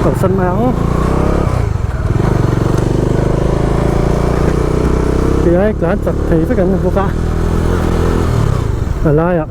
Cầu Sân Máu thì ấy cửa chặt thì tất cả những vô cả ở lại ạ.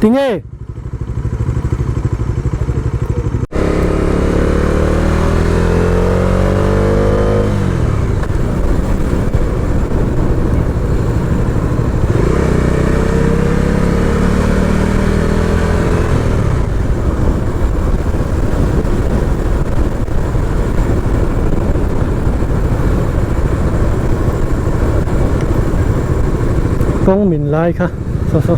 Tinggi. Con mình like ha. So.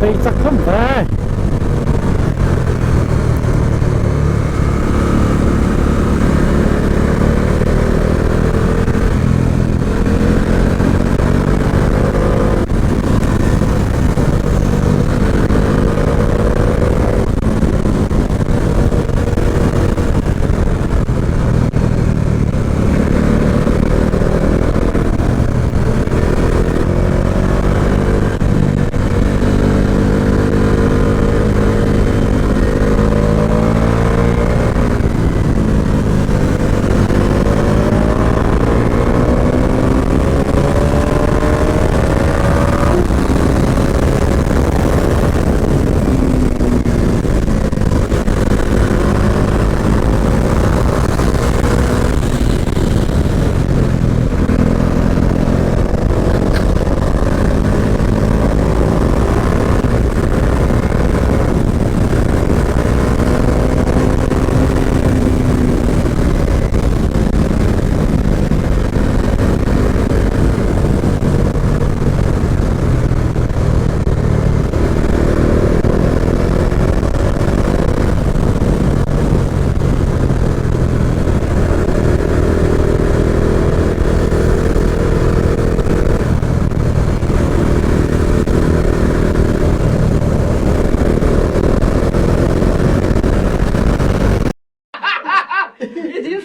被砸空白。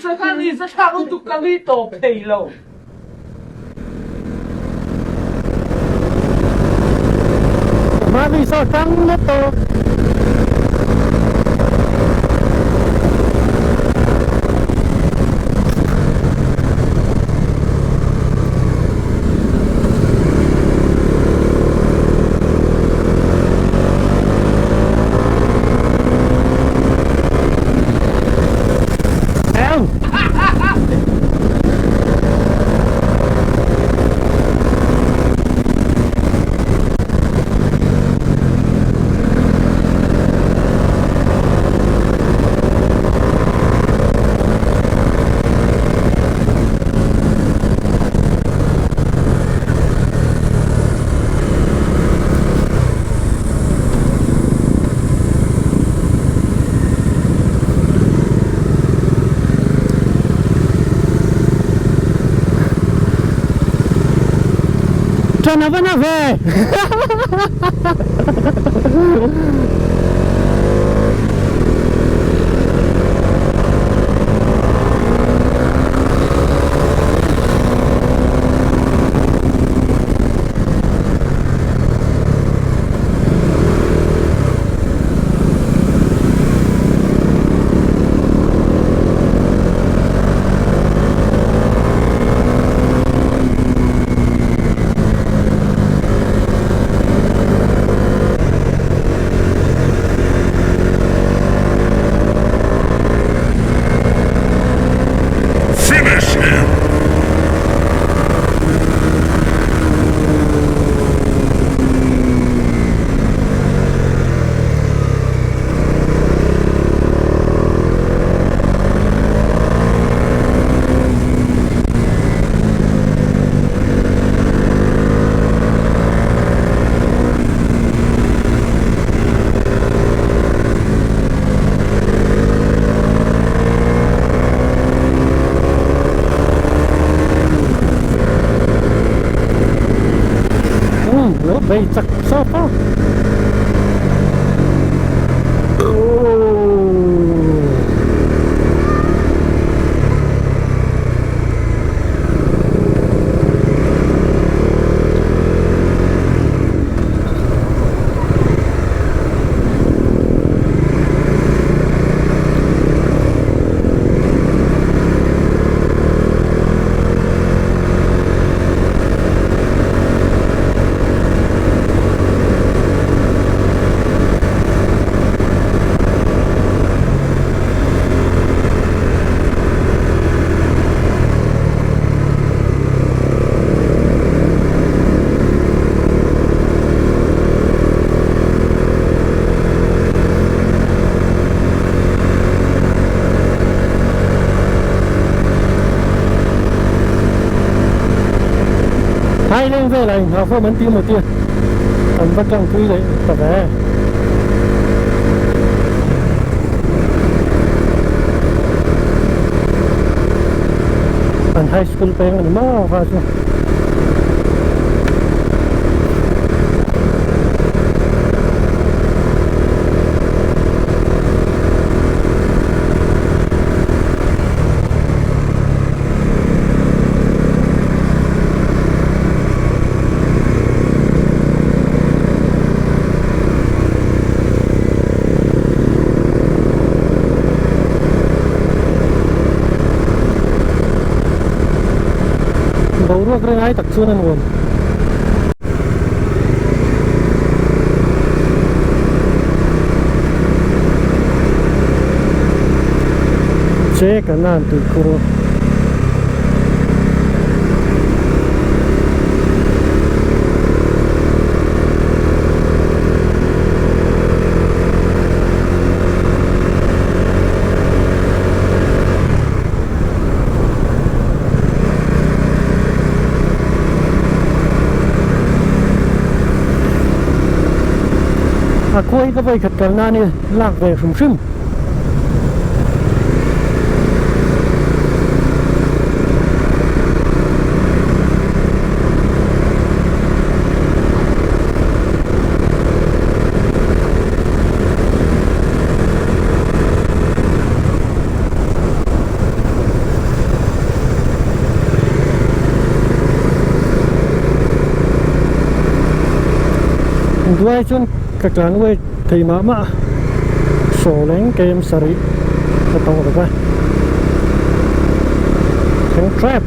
Sekali sekarang untuk kali itu payload. Mari sekarang itu. Nave. Bem, só pá. Hai lên về này, vào phơ mấn tiêu một tia. Anh bắt trong quý đấy tờ vé anh high school pa yung ano kaso baru keren ay taksunan mo cek kanan tuh kuro Aku cái vậy thật là này lạc về sum sum dua chun kaklan we thì mà sổ lên kem sari ketemu apa yang trap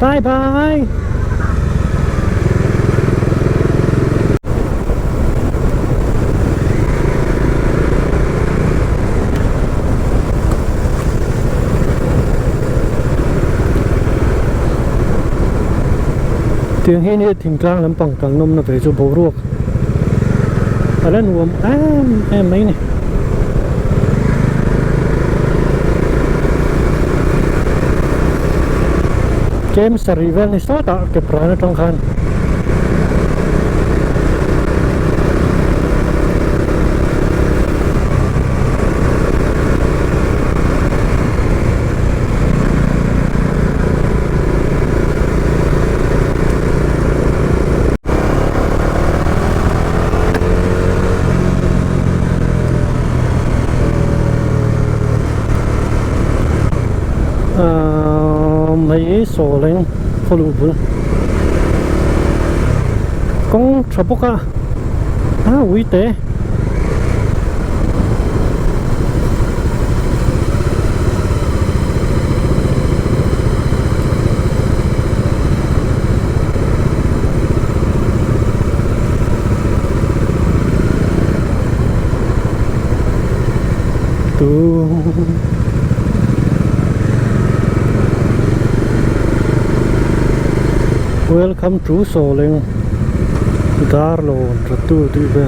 bye bye tiếng hi này thỉnh klang làm bằng càng nôm nó về cho bầu ruột ở đây nuông em mấy này James Rivel này sao tak ke perana trong khan mấy sổ lên phố lục bún con chó bốc uy tế tu welcome to Soleng Darlo Ratu Tiba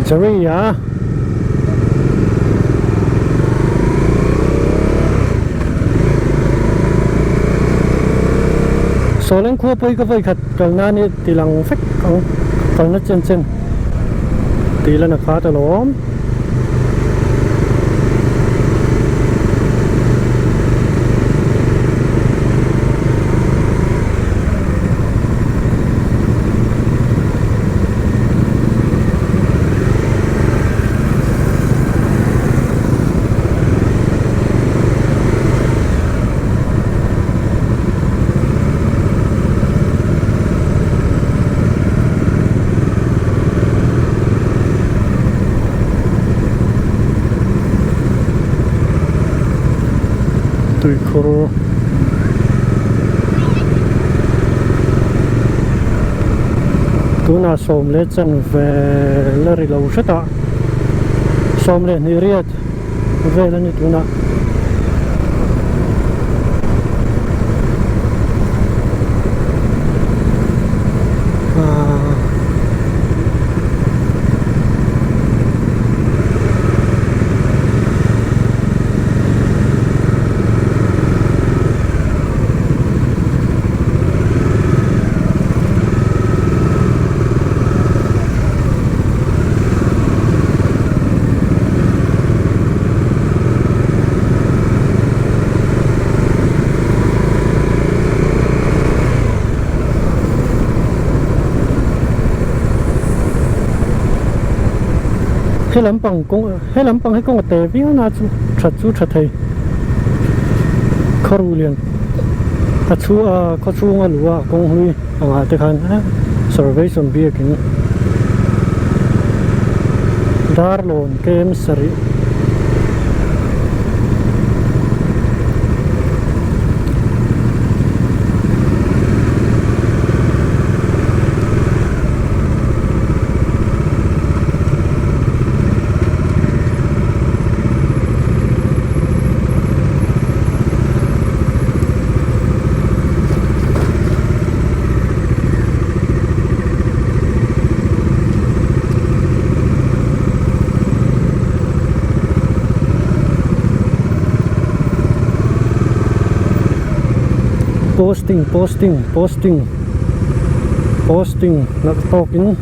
Jerry ya Soleng khu bơi cái vậy khát cần na ni tilang phách còn nó chân chân tì lên là khá là lắm tui khổ tu na som le chân về là ri lâu rất ạ som le ni riết về là ni tu naให้ลำปังกงให้ลำปังให้กงเตวิน่าจะชัดชูชัดให้เขารู้เรื่องถ้าชูเขาชูงานหรือว่ากงหุยอาจจะคันนะ survey ส่วนเบียกินดาร์โลนเกมสรี posting not talking